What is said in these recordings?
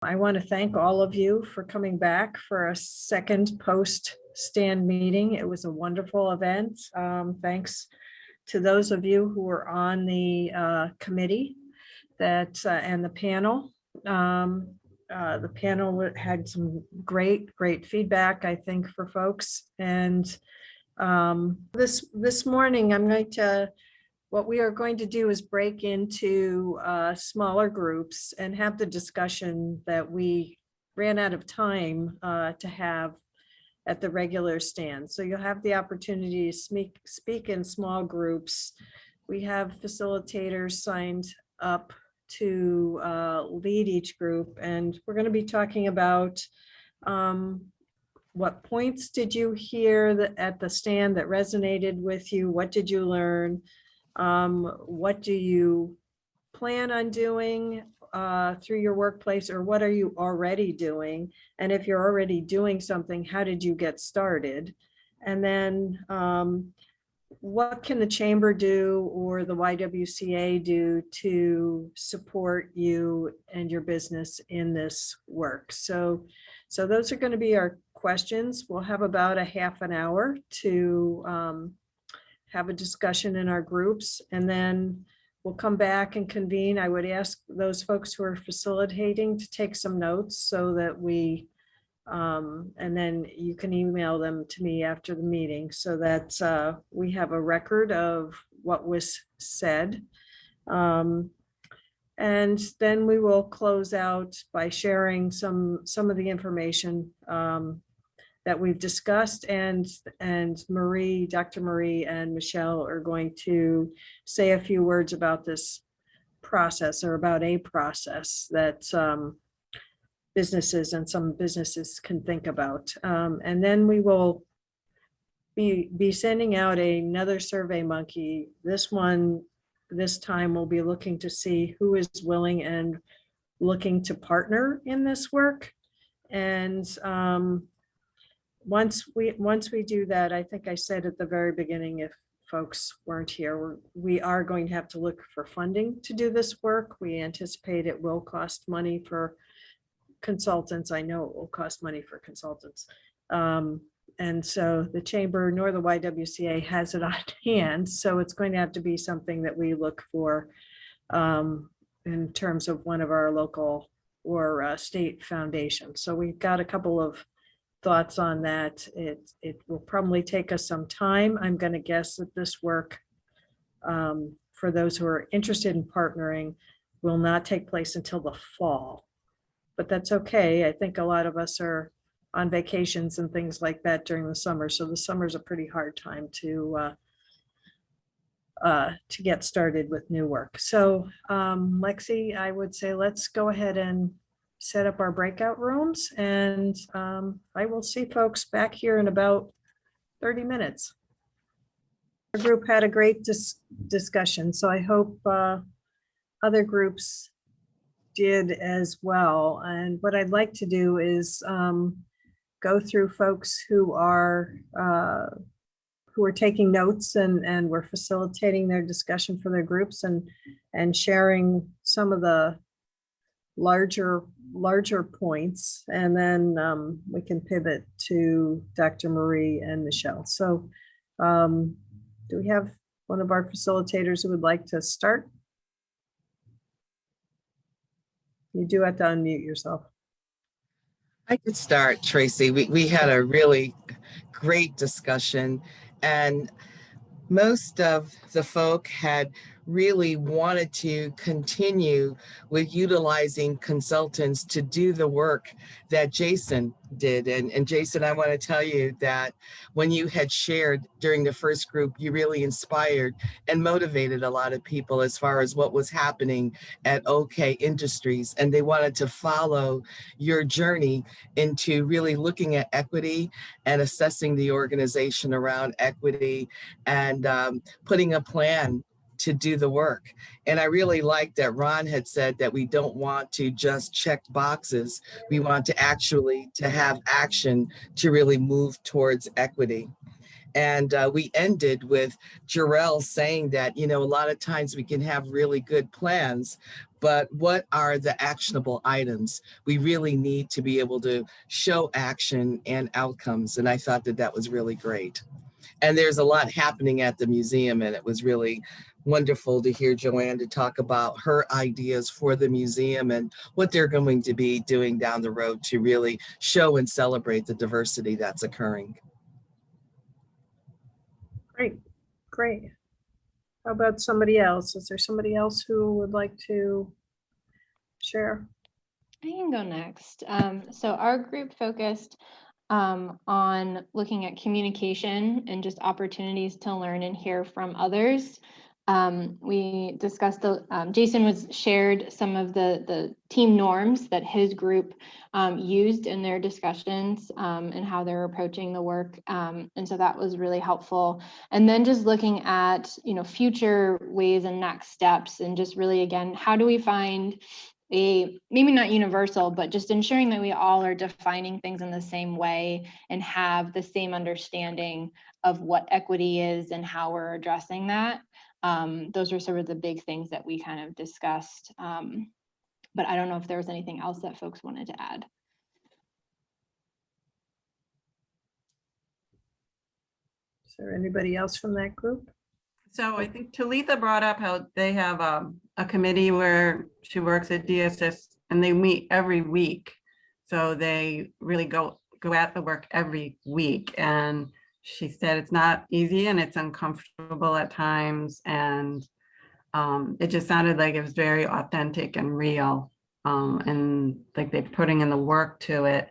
I want to thank all of you for coming back for a second post-stand meeting. It was a wonderful event. Thanks to those of you who were on the committee and the panel. The panel had some great feedback, I think, for folks. And this morning, what we are going to do is break into smaller groups and have the discussion that we ran out of time to have at the regular stand. So you'll have the opportunity to speak in small groups. We have facilitators signed up to lead each group, and we're going to be talking about what points did you hear at the stand that resonated with you? What did you learn? What do you plan on doing through your workplace, or what are you already doing? And if you're already doing something, how did you get started? And then what can the chamber do or the YWCA do to support you and your business in this work? So those are going to be our questions. We'll have about a half an hour to have a discussion in our groups, and then we'll come back and convene. I would ask those folks who are facilitating to take some notes so that we, and then you can email them to me after the meeting so that we have a record of what was said. And then we will close out by sharing some of the information that we've discussed, and Dr. Marie and Michelle are going to say a few words about this process, or about a process that some businesses can think about. And then we will be sending out another Survey Monkey. This time we'll be looking to see who is willing and looking to partner in this work. And once we do that, I think I said at the very beginning, if folks weren't here, we are going to have to look for funding to do this work. We anticipate it will cost money for consultants. I know it will cost money for consultants. And so the chamber nor the YWCA has it on hand. So it's going to have to be something that we look for in terms of one of our local or state foundations. So we've got a couple of thoughts on that. It will probably take us some time. I'm going to guess that this work, for those who are interested in partnering, will not take place until the fall, but that's okay. I think a lot of us are on vacations and things like that during the summer. So the summer is a pretty hard time to get started with new work. So Lexi, I would say let's go ahead and set up our breakout rooms, and I will see folks back here in about 30 minutes. Our group had a great discussion, so I hope other groups did as well. And what I'd like to do is go through folks who are taking notes and were facilitating their discussion for their groups, and sharing some of the larger points, and then we can pivot to Dr. Marie and Michelle. So do we have one of our facilitators who would like to start? You do have to unmute yourself. I could start, Tracy. We had a really great discussion, and most of the folk had really wanted to continue with utilizing consultants to do the work that Jason did. And Jason, I want to tell you that when you had shared during the first group, you really inspired and motivated a lot of people as far as what was happening at OK Industries. And they wanted to follow your journey into really looking at equity and assessing the organization around equity, and putting a plan to do the work. And I really like that Ron had said that we don't want to just check boxes. We want to actually have action to really move towards equity. And we ended with Jarrell saying that, you know, a lot of times we can have really good plans, but what are the actionable items? We really need to be able to show action and outcomes. And I thought that that was really great. And there's a lot happening at the museum, and it was really wonderful to hear Joanne to talk about her ideas for the museum and what they're going to be doing down the road to really show and celebrate the diversity that's occurring. Great, great. How about somebody else? Is there somebody else who would like to share? I can go next. So our group focused on looking at communication and just opportunities to learn and hear from others. We discussed, Jason was shared some of the team norms that his group used in their discussions and how they're approaching the work. And so that was really helpful. And then just looking at, you know, future ways and next steps, and just really, again, how do we find a, maybe not universal, but just ensuring that we all are defining things in the same way and have the same understanding of what equity is and how we're addressing that. Those are sort of the big things that we kind of discussed. But I don't know if there was anything else that folks wanted to add. Is there anybody else from that group? So I think Talitha brought up how they have a committee where she works at DSS and they meet every week. So they really go at the work every week. And she said it's not easy and it's uncomfortable at times. And it just sounded like it was very authentic and real. And like they're putting in the work to it.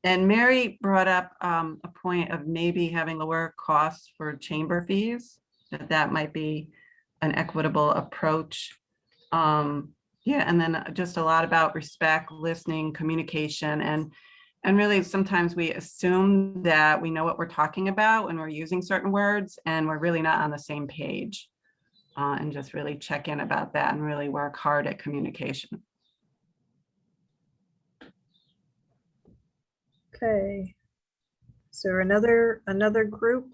And Mary brought up a point of maybe having lower costs for chamber fees, that might be an equitable approach. Yeah, and then just a lot about respect, listening, communication, and really sometimes we assume that we know what we're talking about when we're using certain words and we're really not on the same page. And just really check in about that and really work hard at communication. Okay. Is there another group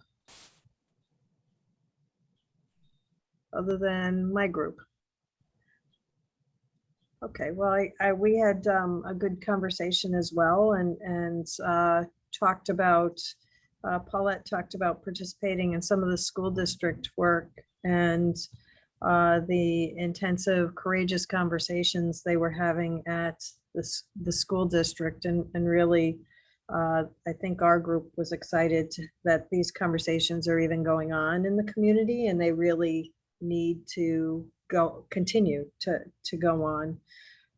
other than my group? Okay, well, we had a good conversation as well, and talked about, Paulette talked about participating in some of the school district work and the intensive, courageous conversations they were having at the school district, and really, I think our group was excited that these conversations are even going on in the community, and they really need to continue to go on.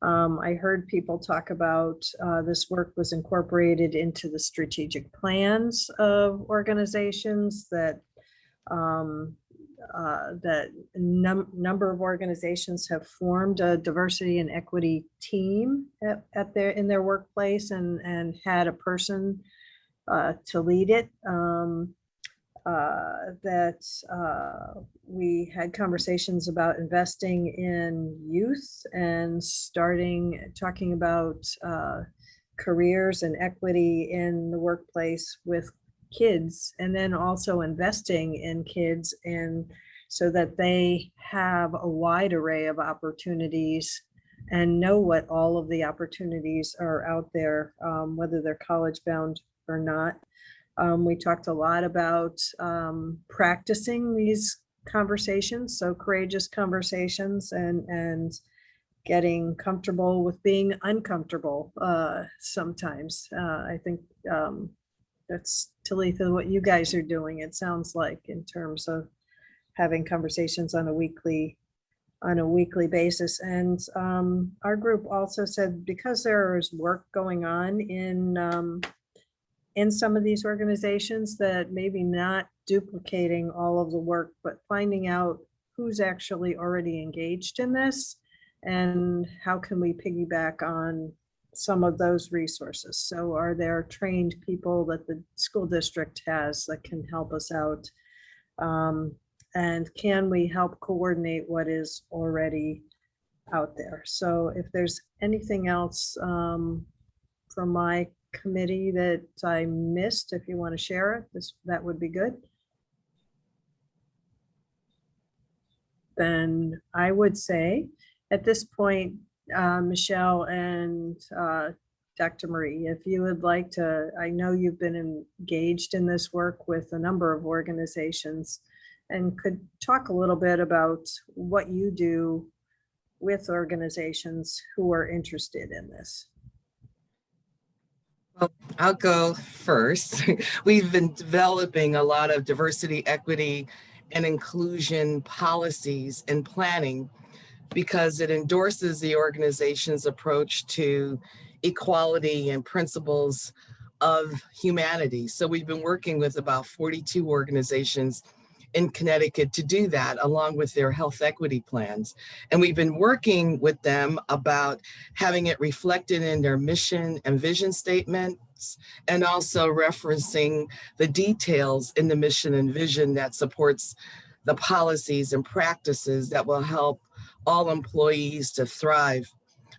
I heard people talk about this work was incorporated into the strategic plans of organizations, that number of organizations have formed a diversity and equity team in their workplace and had a person to lead it. We had conversations about investing in youth and talking about careers and equity in the workplace with kids, and then also investing in kids, and so that they have a wide array of opportunities and know what all of the opportunities are out there, whether they're college bound or not. We talked a lot about practicing these conversations, so courageous conversations, and getting comfortable with being uncomfortable sometimes. I think that's, Talitha, what you guys are doing, it sounds like, in terms of having conversations on a weekly basis. And our group also said, because there is work going on in some of these organizations, that maybe not duplicating all of the work, but finding out who's actually already engaged in this and how can we piggyback on some of those resources. So are there trained people that the school district has that can help us out? And can we help coordinate what is already out there? So if there's anything else from my committee that I missed, if you want to share it, that would be good. Then I would say at this point, Michelle and Dr. Marie, if you would like to, I know you've been engaged in this work with a number of organizations and could talk a little bit about what you do with organizations who are interested in this. Well, I'll go first. We've been developing a lot of diversity, equity, and inclusion policies and planning because it endorses the organization's approach to equality and principles of humanity. So we've been working with about 42 organizations in Connecticut to do that, along with their health equity plans. And we've been working with them about having it reflected in their mission and vision statements, and also referencing the details in the mission and vision that supports the policies and practices that will help all employees to thrive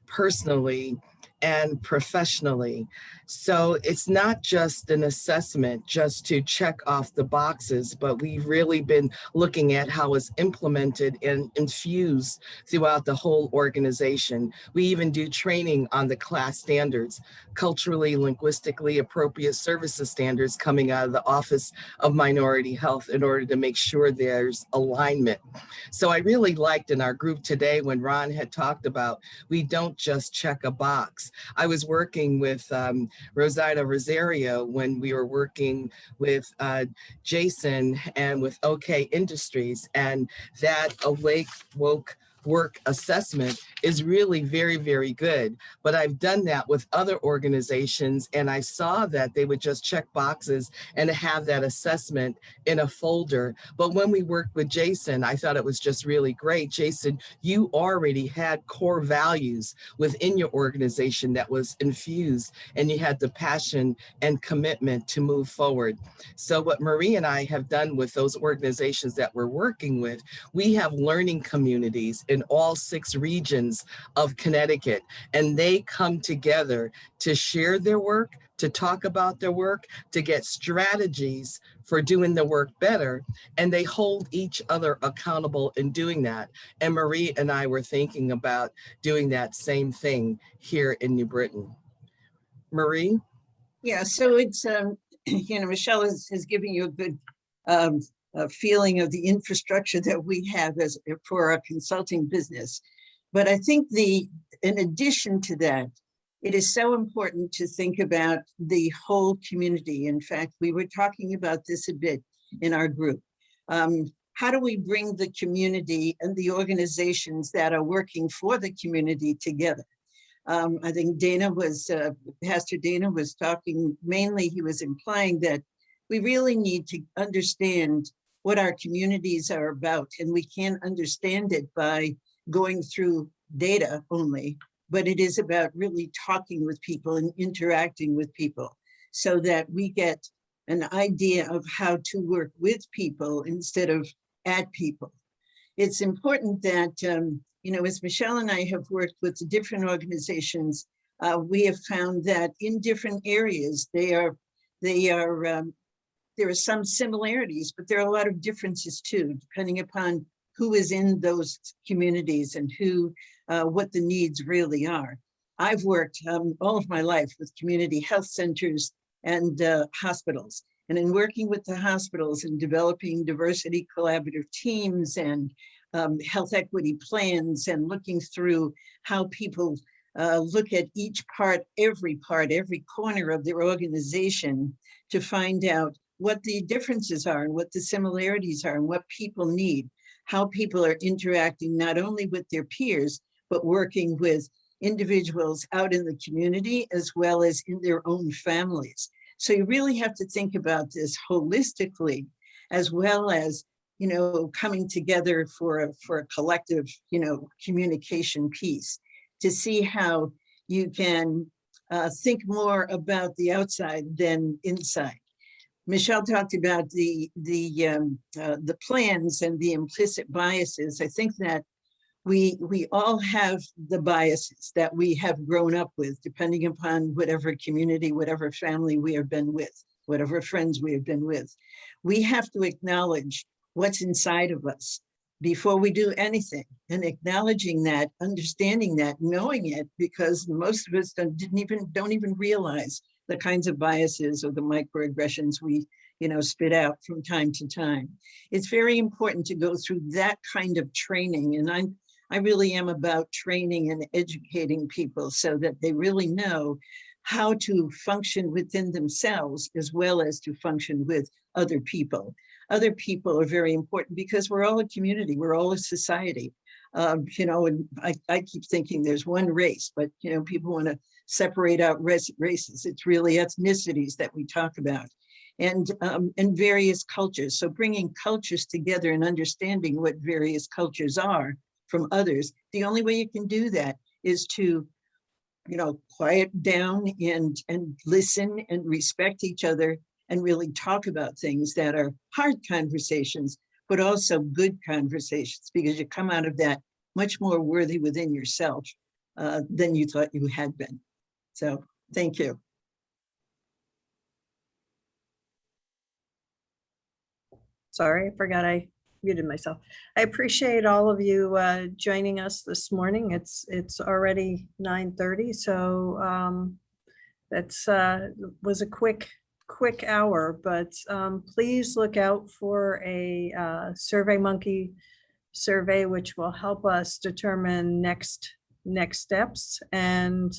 personally and professionally. So it's not just an assessment just to check off the boxes, but we've really been looking at how it's implemented and infused throughout the whole organization. We even do training on the class standards, culturally, linguistically appropriate services standards coming out of the Office of Minority Health in order to make sure there's alignment. So I really liked in our group today when Ron had talked about, we don't just check a box. I was working with Rosita Rosario when we were working with Jason and with OK Industries, and that woke work assessment is really very, very good. But I've done that with other organizations, and I saw that they would just check boxes and have that assessment in a folder. But when we worked with Jason, I thought it was just really great. Jason, you already had core values within your organization that was infused, and you had the passion and commitment to move forward. So what Marie and I have done with those organizations that we're working with, we have learning communities in all 6 regions of Connecticut, and they come together to share their work, to talk about their work, to get strategies for doing the work better, and they hold each other accountable in doing that. And Marie and I were thinking about doing that same thing here in New Britain. Marie? Yeah, so it's, Michelle has given you a good feeling of the infrastructure that we have for our consulting business. But I think in addition to that, it is so important to think about the whole community. In fact, we were talking about this a bit in our group. How do we bring the community and the organizations that are working for the community together? I think Pastor Dana was talking, mainly he was implying that we really need to understand what our communities are about, and we can't understand it by going through data only, but it is about really talking with people and interacting with people so that we get an idea of how to work with people instead of at people. It's important that, as Michelle and I have worked with the different organizations, we have found that in different areas, there are some similarities, but there are a lot of differences too, depending upon who is in those communities and what the needs really are. I've worked all of my life with community health centers and hospitals. And in working with the hospitals and developing diversity collaborative teams and health equity plans and looking through how people look at each part, every corner of their organization to find out what the differences are and what the similarities are and what people need, how people are interacting not only with their peers, but working with individuals out in the community as well as in their own families. So you really have to think about this holistically, as well as, coming together for a collective, communication piece to see how you can think more about the outside than inside. Michelle talked about the plans and the implicit biases. I think that we all have the biases that we have grown up with, depending upon whatever community, whatever family we have been with, whatever friends we have been with. We have to acknowledge what's inside of us before we do anything, and acknowledging that, understanding that, knowing it, because most of us don't even realize the kinds of biases or the microaggressions we spit out from time to time. It's very important to go through that kind of training, and I really am about training and educating people so that they really know how to function within themselves as well as to function with other people. Other people are very important because we're all a community, we're all a society. And I keep thinking there's one race, but people want to separate out races. It's really ethnicities that we talk about, and various cultures. So bringing cultures together and understanding what various cultures are from others, the only way you can do that is to quiet down and listen and respect each other, and really talk about things that are hard conversations, but also good conversations, because you come out of that much more worthy within yourself than you thought you had been. So thank you. Sorry, I forgot I muted myself. I appreciate all of you joining us this morning. It's already 9:30, so that's was a quick hour, but please look out for a SurveyMonkey survey, which will help us determine next steps, and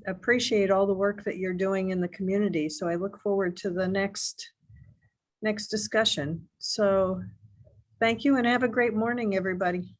appreciate all the work that you're doing in the community. So I look forward to the next discussion. So thank you, and have a great morning, everybody.